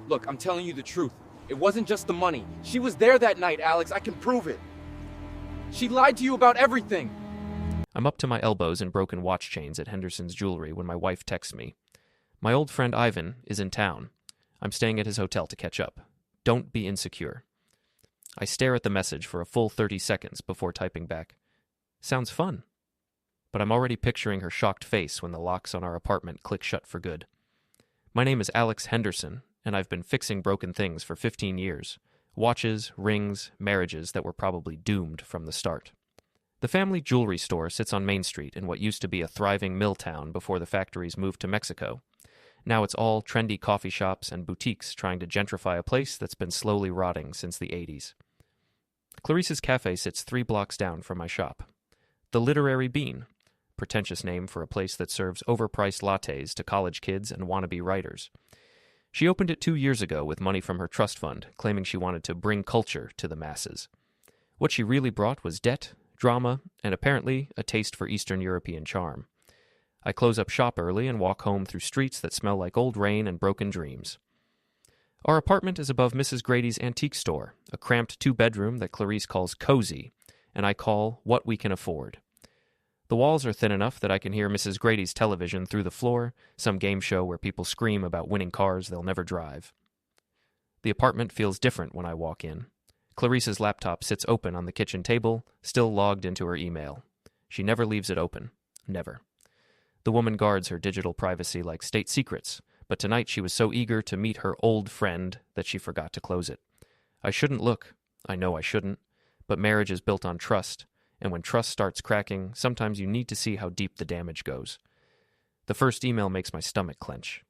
Look, I'm telling you the truth. It wasn't just the money. She was there that night, Alex. I can prove it. She lied to you about everything. I'm up to my elbows in broken watch chains at Henderson's jewelry when my wife texts me. My old friend Ivan is in town. I'm staying at his hotel to catch up. Don't be insecure. I stare at the message for a full 30 seconds before typing back. Sounds fun. But I'm already picturing her shocked face when the locks on our apartment click shut for good. My name is Alex Henderson, and I've been fixing broken things for 15 years. Watches, rings, marriages that were probably doomed from the start. The family jewelry store sits on Main Street in what used to be a thriving mill town before the factories moved to Mexico. Now it's all trendy coffee shops and boutiques trying to gentrify a place that's been slowly rotting since the 80s. Clarice's cafe sits 3 blocks down from my shop. The Literary Bean, pretentious name for a place that serves overpriced lattes to college kids and wannabe writers. She opened it 2 years ago with money from her trust fund, claiming she wanted to bring culture to the masses. What she really brought was debt, drama, and apparently a taste for Eastern European charm. I close up shop early and walk home through streets that smell like old rain and broken dreams. Our apartment is above Mrs. Grady's antique store, a cramped 2-bedroom that Clarice calls cozy, and I call what we can afford. The walls are thin enough that I can hear Mrs. Grady's television through the floor, some game show where people scream about winning cars they'll never drive. The apartment feels different when I walk in. Clarice's laptop sits open on the kitchen table, still logged into her email. She never leaves it open. Never. The woman guards her digital privacy like state secrets, but tonight she was so eager to meet her old friend that she forgot to close it. I shouldn't look. I know I shouldn't. But marriage is built on trust, and when trust starts cracking, sometimes you need to see how deep the damage goes. The first email makes my stomach clench.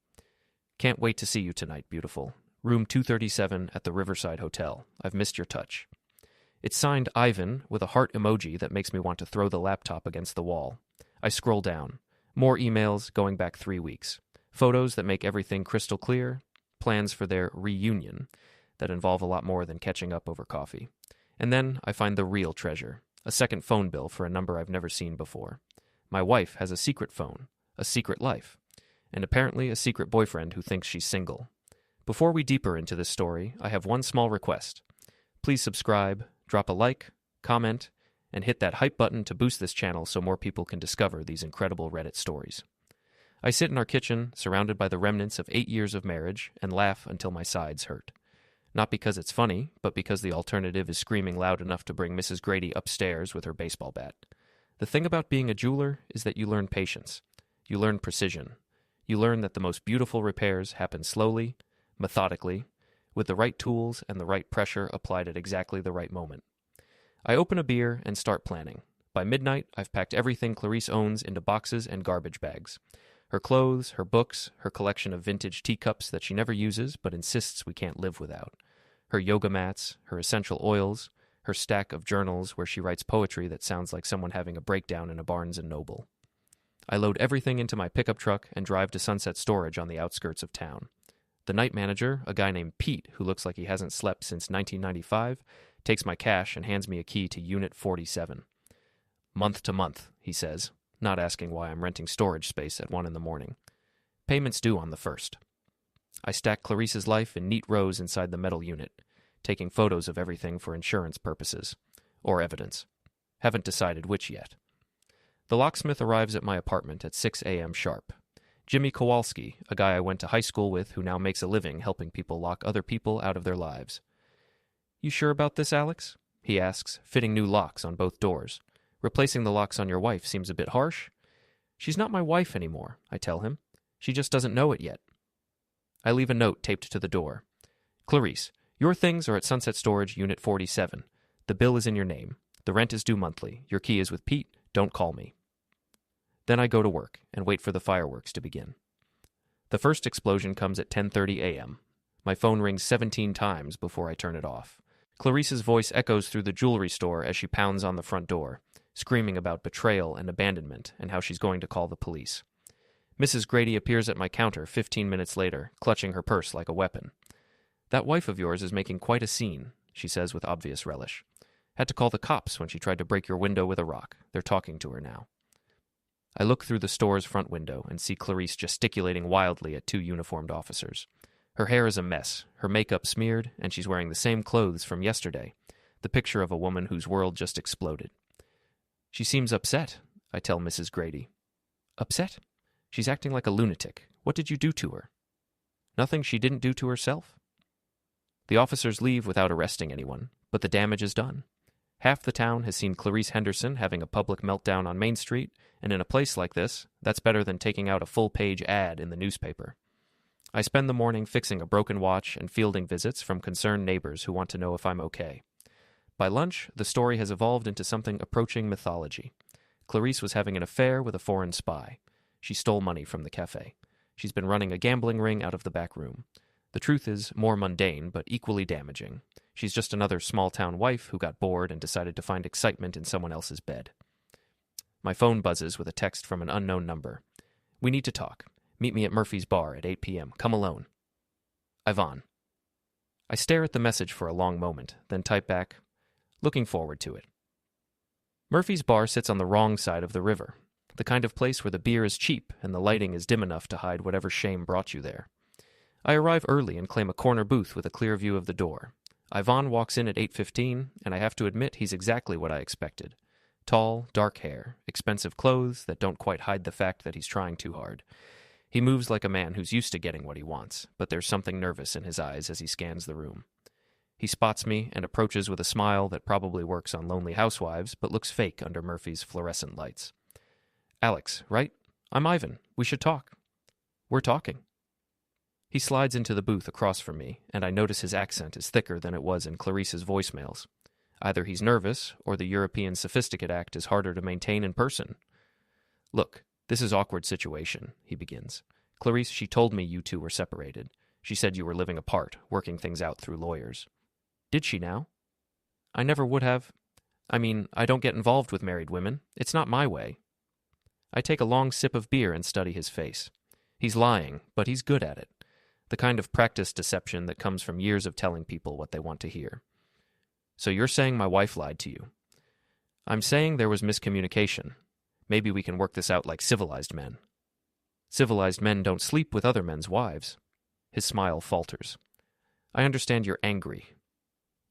Can't wait to see you tonight, beautiful. Room 237 at the Riverside Hotel. I've missed your touch. It's signed Ivan with a heart emoji that makes me want to throw the laptop against the wall. I scroll down. More emails going back 3 weeks. Photos that make everything crystal clear. Plans for their reunion that involve a lot more than catching up over coffee. And then I find the real treasure. A second phone bill for a number I've never seen before. My wife has a secret phone, a secret life, and apparently a secret boyfriend who thinks she's single. Before we deeper into this story, I have one small request. Please subscribe, drop a like, comment, and hit that hype button to boost this channel so more people can discover these incredible Reddit stories. I sit in our kitchen, surrounded by the remnants of 8 years of marriage, and laugh until my sides hurt. Not because it's funny, but because the alternative is screaming loud enough to bring Mrs. Grady upstairs with her baseball bat. The thing about being a jeweler is that you learn patience. You learn precision. You learn that the most beautiful repairs happen slowly, methodically, with the right tools and the right pressure applied at exactly the right moment. I open a beer and start planning. By midnight, I've packed everything Clarice owns into boxes and garbage bags. Her clothes, her books, her collection of vintage teacups that she never uses but insists we can't live without. Her yoga mats, her essential oils, her stack of journals where she writes poetry that sounds like someone having a breakdown in a Barnes & Noble. I load everything into my pickup truck and drive to Sunset Storage on the outskirts of town. The night manager, a guy named Pete who looks like he hasn't slept since 1995, takes my cash and hands me a key to Unit 47. Month to month, he says, not asking why I'm renting storage space at 1 a.m. Payments due on the 1st. I stack Clarice's life in neat rows inside the metal unit, taking photos of everything for insurance purposes. Or evidence. Haven't decided which yet. The locksmith arrives at my apartment at 6 a.m. sharp. Jimmy Kowalski, a guy I went to high school with who now makes a living helping people lock other people out of their lives. You sure about this, Alex? He asks, fitting new locks on both doors. Replacing the locks on your wife seems a bit harsh. She's not my wife anymore, I tell him. She just doesn't know it yet. I leave a note taped to the door. Clarice, your things are at Sunset Storage, Unit 47. The bill is in your name. The rent is due monthly. Your key is with Pete. Don't call me. Then I go to work and wait for the fireworks to begin. The first explosion comes at 10:30 a.m. My phone rings 17 times before I turn it off. Clarice's voice echoes through the jewelry store as she pounds on the front door, screaming about betrayal and abandonment and how she's going to call the police. Mrs. Grady appears at my counter 15 minutes later, clutching her purse like a weapon. That wife of yours is making quite a scene, she says with obvious relish. Had to call the cops when she tried to break your window with a rock. They're talking to her now. I look through the store's front window and see Clarice gesticulating wildly at 2 uniformed officers. Her hair is a mess, her makeup smeared, and she's wearing the same clothes from yesterday, the picture of a woman whose world just exploded. She seems upset, I tell Mrs. Grady. Upset? She's acting like a lunatic. What did you do to her? Nothing she didn't do to herself. The officers leave without arresting anyone, but the damage is done. Half the town has seen Clarice Henderson having a public meltdown on Main Street, and in a place like this, that's better than taking out a full-page ad in the newspaper. I spend the morning fixing a broken watch and fielding visits from concerned neighbors who want to know if I'm okay. By lunch, the story has evolved into something approaching mythology. Clarice was having an affair with a foreign spy. She stole money from the cafe. She's been running a gambling ring out of the back room. The truth is more mundane, but equally damaging. She's just another small-town wife who got bored and decided to find excitement in someone else's bed. My phone buzzes with a text from an unknown number. We need to talk. Meet me at Murphy's bar at 8 p.m. Come alone. Ivan. I stare at the message for a long moment, then type back, looking forward to it. Murphy's bar sits on the wrong side of the river, the kind of place where the beer is cheap and the lighting is dim enough to hide whatever shame brought you there. I arrive early and claim a corner booth with a clear view of the door. Ivan walks in at 8:15, and I have to admit he's exactly what I expected. Tall, dark hair, expensive clothes that don't quite hide the fact that he's trying too hard. He moves like a man who's used to getting what he wants, but there's something nervous in his eyes as he scans the room. He spots me and approaches with a smile that probably works on lonely housewives, but looks fake under Murphy's fluorescent lights. Alex, right? I'm Ivan. We should talk. We're talking. He slides into the booth across from me, and I notice his accent is thicker than it was in Clarice's voicemails. Either he's nervous, or the European sophisticate act is harder to maintain in person. Look, this is awkward situation, he begins. Clarice, she told me you two were separated. She said you were living apart, working things out through lawyers. Did she now? I never would have. I mean, I don't get involved with married women. It's not my way. I take a long sip of beer and study his face. He's lying, but he's good at it. The kind of practiced deception that comes from years of telling people what they want to hear. So you're saying my wife lied to you? I'm saying there was miscommunication. Maybe we can work this out like civilized men. Civilized men don't sleep with other men's wives. His smile falters. I understand you're angry.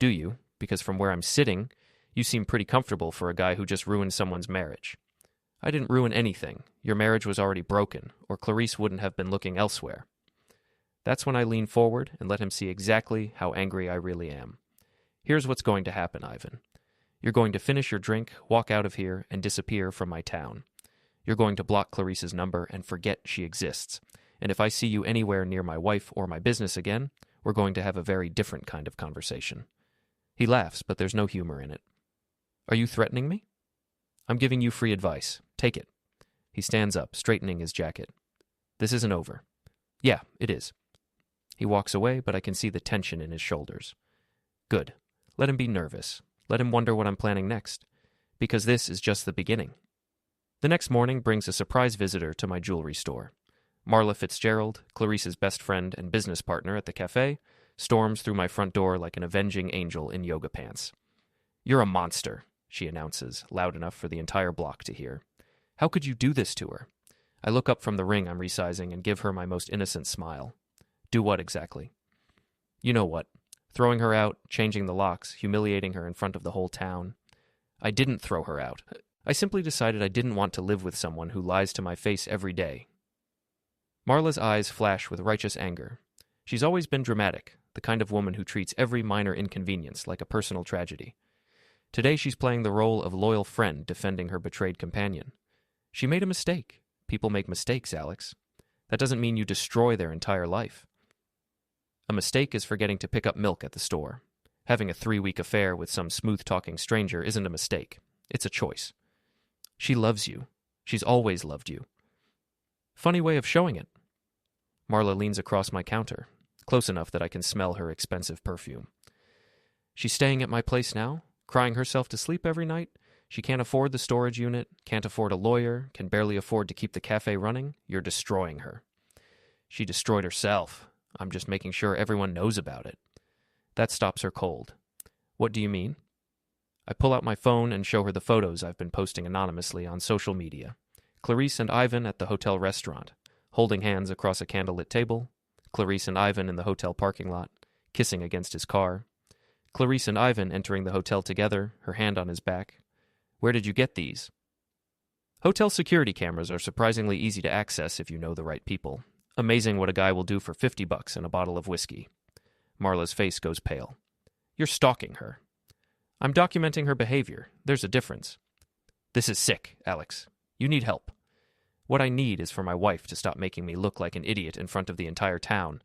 Do you? Because from where I'm sitting, you seem pretty comfortable for a guy who just ruined someone's marriage. I didn't ruin anything. Your marriage was already broken, or Clarice wouldn't have been looking elsewhere. That's when I lean forward and let him see exactly how angry I really am. Here's what's going to happen, Ivan. You're going to finish your drink, walk out of here, and disappear from my town. You're going to block Clarice's number and forget she exists. And if I see you anywhere near my wife or my business again, we're going to have a very different kind of conversation. He laughs, but there's no humor in it. Are you threatening me? I'm giving you free advice. Take it. He stands up, straightening his jacket. This isn't over. Yeah, it is. He walks away, but I can see the tension in his shoulders. Good. Let him be nervous. Let him wonder what I'm planning next. Because this is just the beginning. The next morning brings a surprise visitor to my jewelry store. Marla Fitzgerald, Clarice's best friend and business partner at the cafe, storms through my front door like an avenging angel in yoga pants. You're a monster, she announces, loud enough for the entire block to hear. How could you do this to her? I look up from the ring I'm resizing and give her my most innocent smile. Do what exactly? You know what. Throwing her out, changing the locks, humiliating her in front of the whole town. I didn't throw her out. I simply decided I didn't want to live with someone who lies to my face every day. Marla's eyes flash with righteous anger. She's always been dramatic, the kind of woman who treats every minor inconvenience like a personal tragedy. Today she's playing the role of loyal friend defending her betrayed companion. She made a mistake. People make mistakes, Alex. That doesn't mean you destroy their entire life. A mistake is forgetting to pick up milk at the store. Having a 3-week affair with some smooth-talking stranger isn't a mistake. It's a choice. She loves you. She's always loved you. Funny way of showing it. Marla leans across my counter, close enough that I can smell her expensive perfume. She's staying at my place now, crying herself to sleep every night. She can't afford the storage unit, can't afford a lawyer, can barely afford to keep the cafe running. You're destroying her. She destroyed herself. I'm just making sure everyone knows about it. That stops her cold. What do you mean? I pull out my phone and show her the photos I've been posting anonymously on social media. Clarice and Ivan at the hotel restaurant, holding hands across a candlelit table. Clarice and Ivan in the hotel parking lot, kissing against his car. Clarice and Ivan entering the hotel together, her hand on his back. Where did you get these? Hotel security cameras are surprisingly easy to access if you know the right people. Amazing what a guy will do for $50 and a bottle of whiskey. Marla's face goes pale. You're stalking her. I'm documenting her behavior. There's a difference. This is sick, Alex. You need help. What I need is for my wife to stop making me look like an idiot in front of the entire town.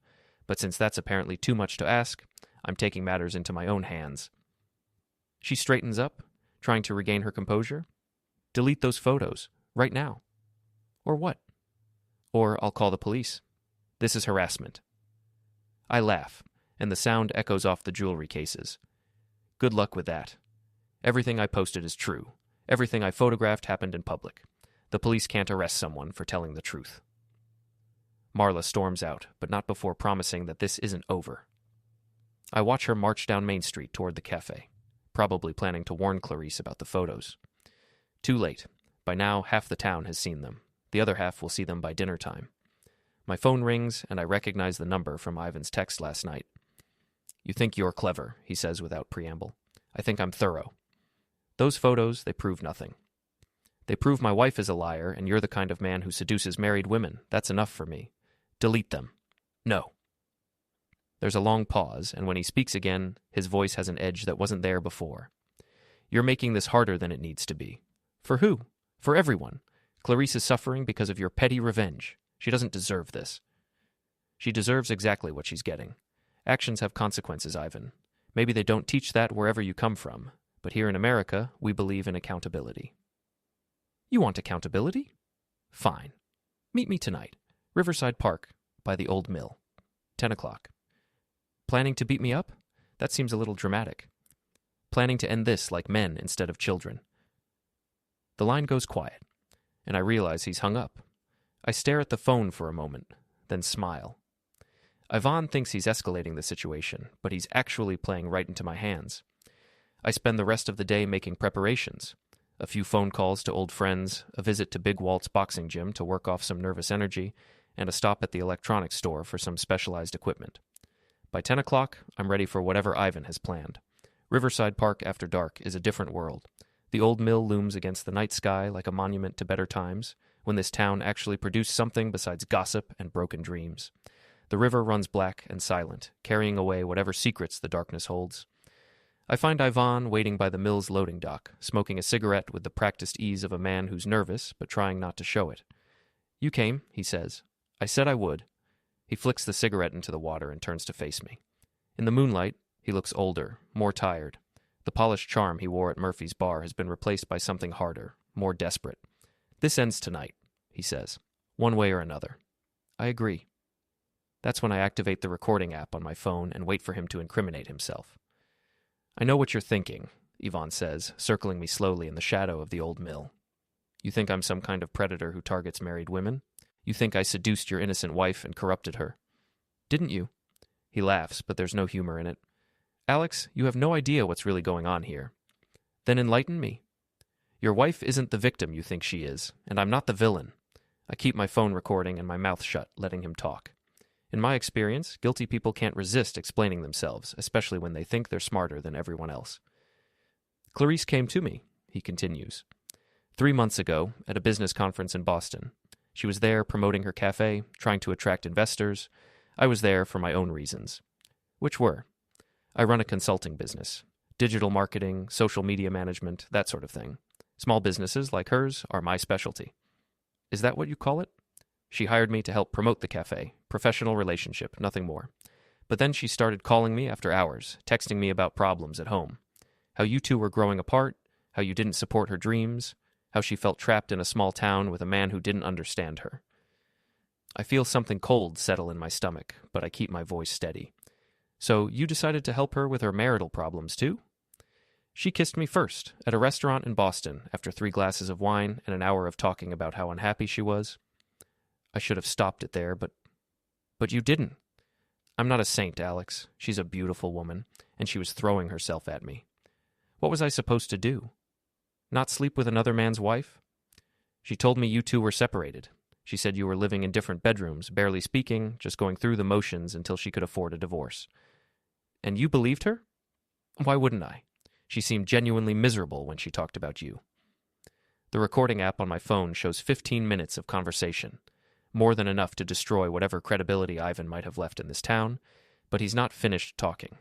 But since that's apparently too much to ask, I'm taking matters into my own hands. She straightens up, trying to regain her composure. Delete those photos, right now. Or what? Or I'll call the police. This is harassment. I laugh, and the sound echoes off the jewelry cases. Good luck with that. Everything I posted is true. Everything I photographed happened in public. The police can't arrest someone for telling the truth. Marla storms out, but not before promising that this isn't over. I watch her march down Main Street toward the cafe, probably planning to warn Clarice about the photos. Too late. By now, half the town has seen them. The other half will see them by dinner time. My phone rings, and I recognize the number from Ivan's text last night. You think you're clever, he says without preamble. I think I'm thorough. Those photos, they prove nothing. They prove my wife is a liar, and you're the kind of man who seduces married women. That's enough for me. Delete them. No. There's a long pause, and when he speaks again, his voice has an edge that wasn't there before. You're making this harder than it needs to be. For who? For everyone. Clarice is suffering because of your petty revenge. She doesn't deserve this. She deserves exactly what she's getting. Actions have consequences, Ivan. Maybe they don't teach that wherever you come from, but here in America, we believe in accountability. You want accountability? Fine. Meet me tonight. Riverside Park, by the old mill. 10 o'clock. Planning to beat me up? That seems a little dramatic. Planning to end this like men instead of children. The line goes quiet, and I realize he's hung up. I stare at the phone for a moment, then smile. Ivan thinks he's escalating the situation, but he's actually playing right into my hands. I spend the rest of the day making preparations. A few phone calls to old friends, a visit to Big Walt's boxing gym to work off some nervous energy, and a stop at the electronics store for some specialized equipment. By 10 o'clock, I'm ready for whatever Ivan has planned. Riverside Park after dark is a different world. The old mill looms against the night sky like a monument to better times, when this town actually produced something besides gossip and broken dreams. The river runs black and silent, carrying away whatever secrets the darkness holds. I find Ivan waiting by the mill's loading dock, smoking a cigarette with the practiced ease of a man who's nervous but trying not to show it. You came, he says. I said I would. He flicks the cigarette into the water and turns to face me. In the moonlight, he looks older, more tired. The polished charm he wore at Murphy's bar has been replaced by something harder, more desperate. This ends tonight, he says, one way or another. I agree. That's when I activate the recording app on my phone and wait for him to incriminate himself. I know what you're thinking, Ivan says, circling me slowly in the shadow of the old mill. You think I'm some kind of predator who targets married women? You think I seduced your innocent wife and corrupted her? Didn't you? He laughs, but there's no humor in it. Alex, you have no idea what's really going on here. Then enlighten me. Your wife isn't the victim you think she is, and I'm not the villain. I keep my phone recording and my mouth shut, letting him talk. In my experience, guilty people can't resist explaining themselves, especially when they think they're smarter than everyone else. Clarice came to me, he continues. 3 months ago, at a business conference in Boston. She was there promoting her cafe, trying to attract investors. I was there for my own reasons. Which were? I run a consulting business. Digital marketing, social media management, that sort of thing. Small businesses like hers are my specialty. Is that what you call it? She hired me to help promote the cafe. Professional relationship, nothing more. But then she started calling me after hours, texting me about problems at home. How you two were growing apart, how you didn't support her dreams, how she felt trapped in a small town with a man who didn't understand her. I feel something cold settle in my stomach, but I keep my voice steady. So you decided to help her with her marital problems too? She kissed me first, at a restaurant in Boston, after 3 glasses of wine and an hour of talking about how unhappy she was. I should have stopped it there, but you didn't. I'm not a saint, Alex. She's a beautiful woman, and she was throwing herself at me. What was I supposed to do? Not sleep with another man's wife? She told me you two were separated. She said you were living in different bedrooms, barely speaking, just going through the motions until she could afford a divorce. And you believed her? Why wouldn't I? She seemed genuinely miserable when she talked about you. The recording app on my phone shows 15 minutes of conversation, more than enough to destroy whatever credibility Ivan might have left in this town, but he's not finished talking.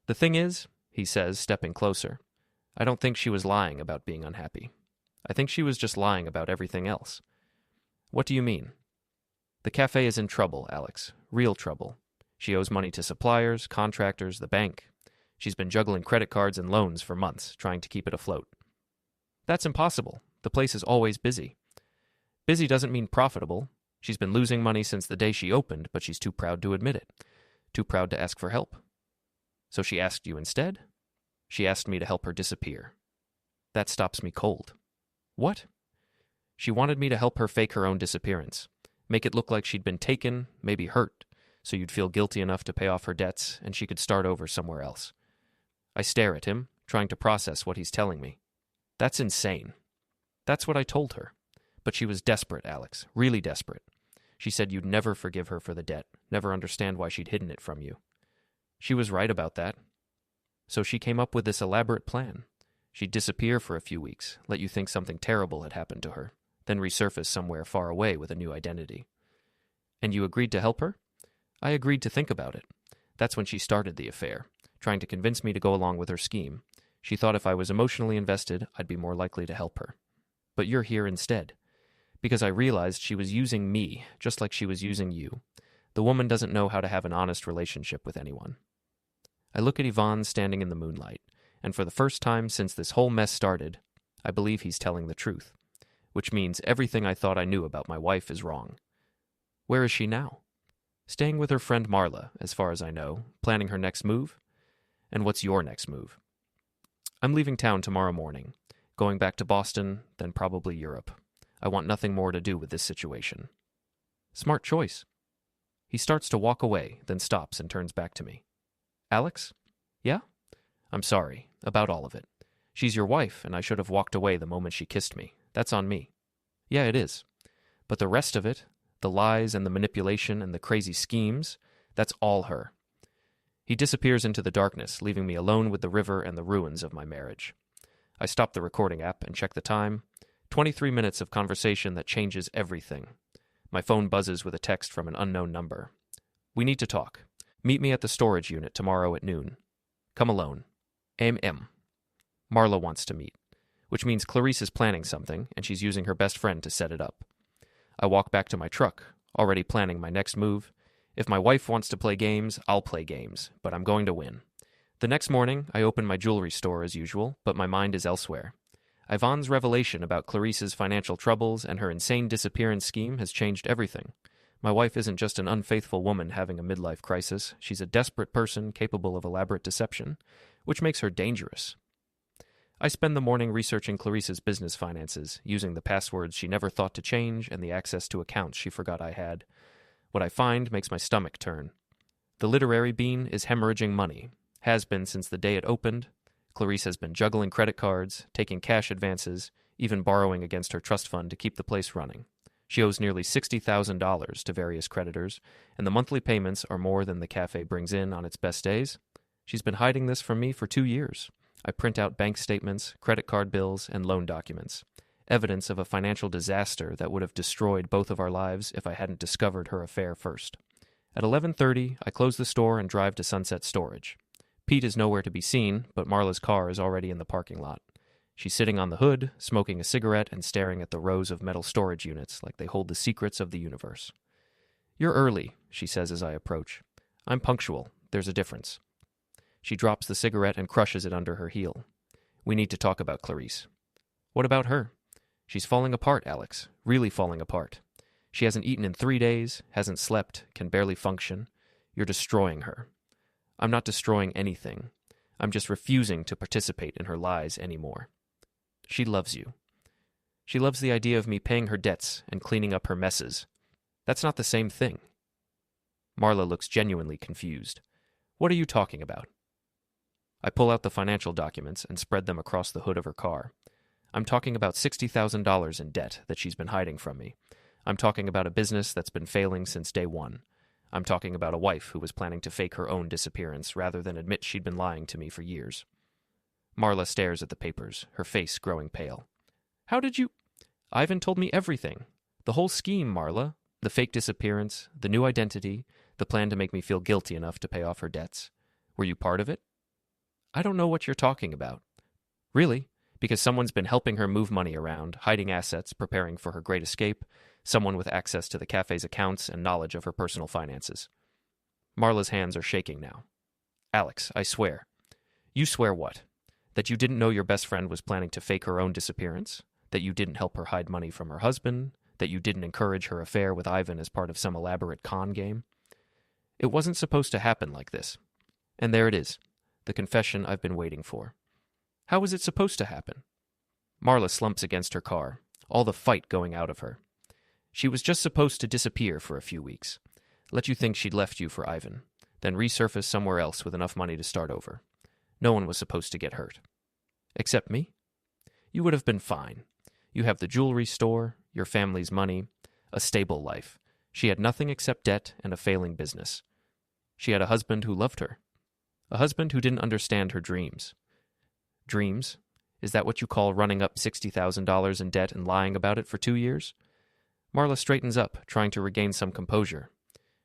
The thing is, he says, stepping closer, I don't think she was lying about being unhappy. I think she was just lying about everything else. What do you mean? The cafe is in trouble, Alex. Real trouble. She owes money to suppliers, contractors, the bank. She's been juggling credit cards and loans for months, trying to keep it afloat. That's impossible. The place is always busy. Busy doesn't mean profitable. She's been losing money since the day she opened, but she's too proud to admit it. Too proud to ask for help. So she asked you instead? She asked me to help her disappear. That stops me cold. What? She wanted me to help her fake her own disappearance, make it look like she'd been taken, maybe hurt, so you'd feel guilty enough to pay off her debts and she could start over somewhere else. I stare at him, trying to process what he's telling me. That's insane. That's what I told her. But she was desperate, Alex, really desperate. She said you'd never forgive her for the debt, never understand why she'd hidden it from you. She was right about that. So she came up with this elaborate plan. She'd disappear for a few weeks, let you think something terrible had happened to her, then resurface somewhere far away with a new identity. And you agreed to help her? I agreed to think about it. That's when she started the affair, trying to convince me to go along with her scheme. She thought if I was emotionally invested, I'd be more likely to help her. But you're here instead. Because I realized she was using me, just like she was using you. The woman doesn't know how to have an honest relationship with anyone. I look at Ivan standing in the moonlight, and for the first time since this whole mess started, I believe he's telling the truth. Which means everything I thought I knew about my wife is wrong. Where is she now? Staying with her friend Marla, as far as I know, planning her next move? And what's your next move? I'm leaving town tomorrow morning, going back to Boston, then probably Europe. I want nothing more to do with this situation. Smart choice. He starts to walk away, then stops and turns back to me. Alex? Yeah? I'm sorry, about all of it. She's your wife, and I should have walked away the moment she kissed me. That's on me. Yeah, it is. But the rest of it, the lies and the manipulation and the crazy schemes, that's all her. He disappears into the darkness, leaving me alone with the river and the ruins of my marriage. I stop the recording app and check the time. 23 minutes of conversation that changes everything. My phone buzzes with a text from an unknown number. We need to talk. Meet me at the storage unit tomorrow at noon. Come alone. M. Marla wants to meet, which means Clarice is planning something, and she's using her best friend to set it up. I walk back to my truck, already planning my next move. If my wife wants to play games, I'll play games, but I'm going to win. The next morning, I open my jewelry store as usual, but my mind is elsewhere. Ivan's revelation about Clarice's financial troubles and her insane disappearance scheme has changed everything. My wife isn't just an unfaithful woman having a midlife crisis. She's a desperate person capable of elaborate deception, which makes her dangerous. I spend the morning researching Clarice's business finances, using the passwords she never thought to change and the access to accounts she forgot I had. What I find makes my stomach turn. The literary bean is hemorrhaging money, has been since the day it opened. Clarice has been juggling credit cards, taking cash advances, even borrowing against her trust fund to keep the place running. She owes nearly $60,000 to various creditors, and the monthly payments are more than the cafe brings in on its best days. She's been hiding this from me for 2 years. I print out bank statements, credit card bills, and loan documents. Evidence of a financial disaster that would have destroyed both of our lives if I hadn't discovered her affair first. At 11:30, I close the store and drive to Sunset Storage. Pete is nowhere to be seen, but Marla's car is already in the parking lot. She's sitting on the hood, smoking a cigarette and staring at the rows of metal storage units like they hold the secrets of the universe. You're early, she says as I approach. I'm punctual. There's a difference. She drops the cigarette and crushes it under her heel. We need to talk about Clarice. What about her? She's falling apart, Alex. Really falling apart. She hasn't eaten in 3 days, hasn't slept, can barely function. You're destroying her. I'm not destroying anything. I'm just refusing to participate in her lies anymore. She loves you. She loves the idea of me paying her debts and cleaning up her messes. That's not the same thing. Marla looks genuinely confused. What are you talking about? I pull out the financial documents and spread them across the hood of her car. I'm talking about $60,000 in debt that she's been hiding from me. I'm talking about a business that's been failing since day one. I'm talking about a wife who was planning to fake her own disappearance rather than admit she'd been lying to me for years. Marla stares at the papers, her face growing pale. How did you... Ivan told me everything. The whole scheme, Marla. The fake disappearance, the new identity, the plan to make me feel guilty enough to pay off her debts. Were you part of it? I don't know what you're talking about. Really? Because someone's been helping her move money around, hiding assets, preparing for her great escape, someone with access to the cafe's accounts and knowledge of her personal finances. Marla's hands are shaking now. Alex, I swear. You swear what? That you didn't know your best friend was planning to fake her own disappearance? That you didn't help her hide money from her husband? That you didn't encourage her affair with Ivan as part of some elaborate con game? It wasn't supposed to happen like this. And there it is, the confession I've been waiting for. How was it supposed to happen? Marla slumps against her car, all the fight going out of her. She was just supposed to disappear for a few weeks, let you think she'd left you for Ivan, then resurface somewhere else with enough money to start over. No one was supposed to get hurt. Except me? You would have been fine. You have the jewelry store, your family's money, a stable life. She had nothing except debt and a failing business. She had a husband who loved her. A husband who didn't understand her dreams. Dreams? Is that what you call running up $60,000 in debt and lying about it for 2 years? Marla straightens up, trying to regain some composure.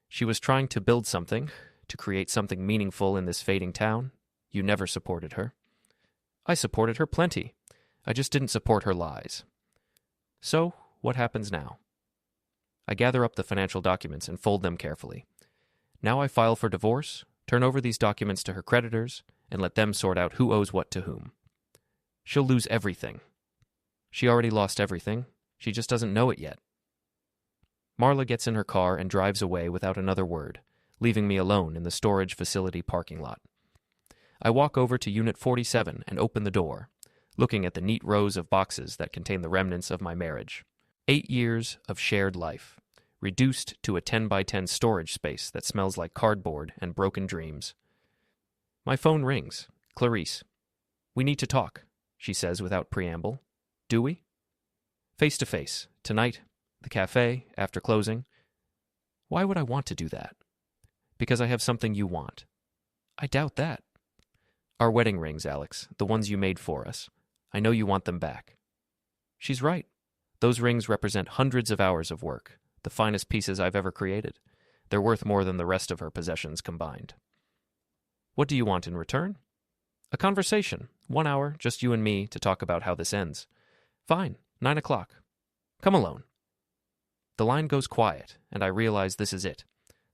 She was trying to build something, to create something meaningful in this fading town. You never supported her. I supported her plenty. I just didn't support her lies. So, what happens now? I gather up the financial documents and fold them carefully. Now I file for divorce, turn over these documents to her creditors, and let them sort out who owes what to whom. She'll lose everything. She already lost everything. She just doesn't know it yet. Marla gets in her car and drives away without another word, leaving me alone in the storage facility parking lot. I walk over to Unit 47 and open the door, looking at the neat rows of boxes that contain the remnants of my marriage. 8 years of shared life, reduced to a 10 by 10 storage space that smells like cardboard and broken dreams. My phone rings. Clarice. We need to talk, she says without preamble. Do we? Face to face, tonight, the cafe, after closing. Why would I want to do that? Because I have something you want. I doubt that. Our wedding rings, Alex, the ones you made for us. I know you want them back. She's right. Those rings represent hundreds of hours of work, the finest pieces I've ever created. They're worth more than the rest of her possessions combined. What do you want in return? A conversation, 1 hour, just you and me, to talk about how this ends. Fine, 9 o'clock. Come alone. The line goes quiet, and I realize this is it.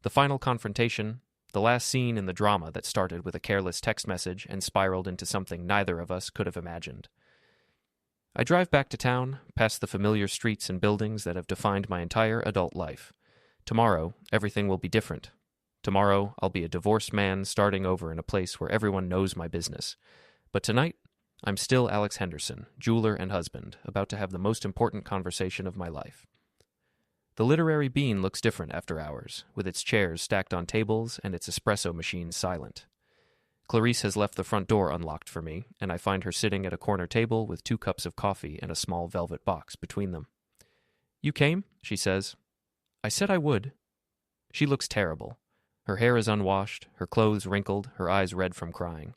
The final confrontation, the last scene in the drama that started with a careless text message and spiraled into something neither of us could have imagined. I drive back to town, past the familiar streets and buildings that have defined my entire adult life. Tomorrow, everything will be different. Tomorrow, I'll be a divorced man starting over in a place where everyone knows my business. But tonight, I'm still Alex Henderson, jeweler and husband, about to have the most important conversation of my life. The literary bean looks different after hours, with its chairs stacked on tables and its espresso machine silent. Clarice has left the front door unlocked for me, and I find her sitting at a corner table with 2 cups of coffee and a small velvet box between them. You came? She says. I said I would. She looks terrible. Her hair is unwashed, her clothes wrinkled, her eyes red from crying.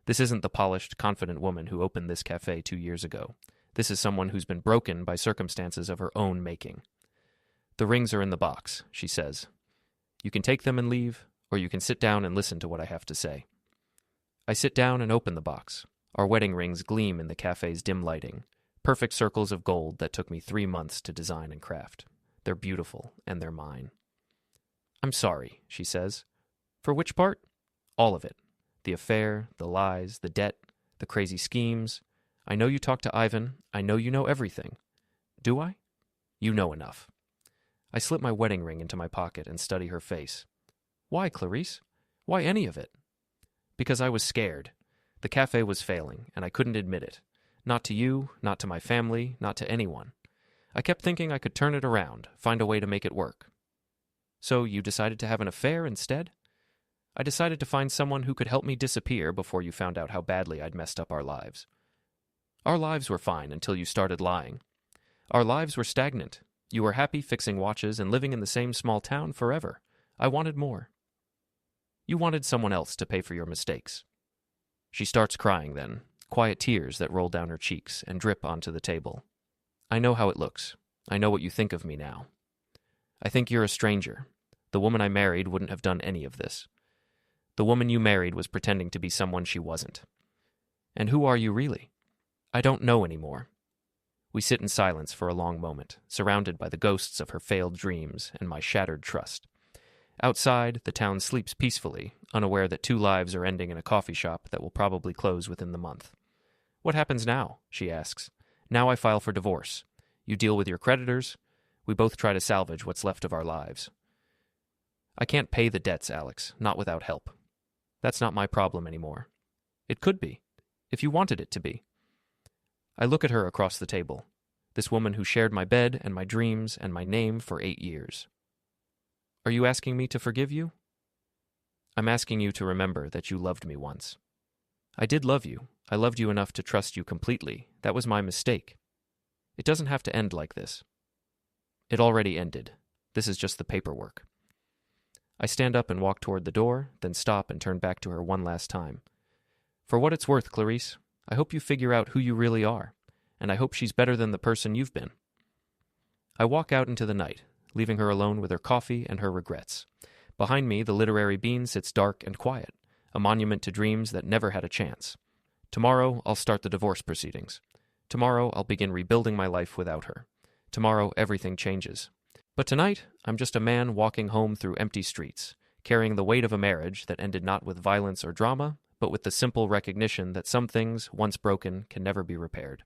This isn't the polished, confident woman who opened this cafe 2 years ago. This is someone who's been broken by circumstances of her own making. The rings are in the box, she says. You can take them and leave, or you can sit down and listen to what I have to say. I sit down and open the box. Our wedding rings gleam in the cafe's dim lighting, perfect circles of gold that took me 3 months to design and craft. They're beautiful, and they're mine. I'm sorry, she says. For which part? All of it. The affair, the lies, the debt, the crazy schemes. I know you talked to Ivan. I know you know everything. Do I? You know enough. I slip my wedding ring into my pocket and study her face. Why, Clarice? Why any of it? Because I was scared. The cafe was failing, and I couldn't admit it. Not to you, not to my family, not to anyone. I kept thinking I could turn it around, find a way to make it work. So you decided to have an affair instead? I decided to find someone who could help me disappear before you found out how badly I'd messed up our lives. Our lives were fine until you started lying. Our lives were stagnant. You were happy fixing watches and living in the same small town forever. I wanted more. You wanted someone else to pay for your mistakes. She starts crying then, quiet tears that roll down her cheeks and drip onto the table. I know how it looks. I know what you think of me now. I think you're a stranger. The woman I married wouldn't have done any of this. The woman you married was pretending to be someone she wasn't. And who are you really? I don't know anymore. We sit in silence for a long moment, surrounded by the ghosts of her failed dreams and my shattered trust. Outside, the town sleeps peacefully, unaware that 2 lives are ending in a coffee shop that will probably close within the month. What happens now? She asks. Now I file for divorce. You deal with your creditors. We both try to salvage what's left of our lives. I can't pay the debts, Alex, not without help. That's not my problem anymore. It could be, if you wanted it to be. I look at her across the table, this woman who shared my bed and my dreams and my name for 8 years. Are you asking me to forgive you? I'm asking you to remember that you loved me once. I did love you. I loved you enough to trust you completely. That was my mistake. It doesn't have to end like this. It already ended. This is just the paperwork. I stand up and walk toward the door, then stop and turn back to her one last time. For what it's worth, Clarice, I hope you figure out who you really are, and I hope she's better than the person you've been. I walk out into the night, leaving her alone with her coffee and her regrets. Behind me, the literary bean sits dark and quiet, a monument to dreams that never had a chance. Tomorrow, I'll start the divorce proceedings. Tomorrow, I'll begin rebuilding my life without her. Tomorrow, everything changes. But tonight, I'm just a man walking home through empty streets, carrying the weight of a marriage that ended not with violence or drama, but with the simple recognition that some things, once broken, can never be repaired.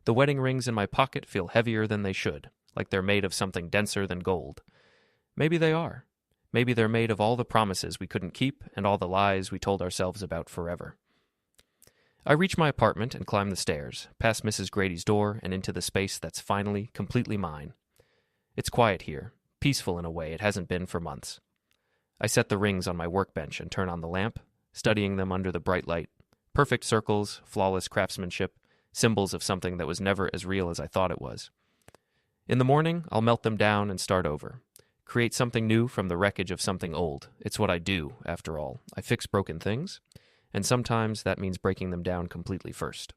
The wedding rings in my pocket feel heavier than they should, like they're made of something denser than gold. Maybe they are. Maybe they're made of all the promises we couldn't keep and all the lies we told ourselves about forever. I reach my apartment and climb the stairs, past Mrs. Grady's door and into the space that's finally, completely mine. It's quiet here, peaceful in a way it hasn't been for months. I set the rings on my workbench and turn on the lamp, studying them under the bright light. Perfect circles, flawless craftsmanship, symbols of something that was never as real as I thought it was. In the morning, I'll melt them down and start over. Create something new from the wreckage of something old. It's what I do, after all. I fix broken things, and sometimes that means breaking them down completely first.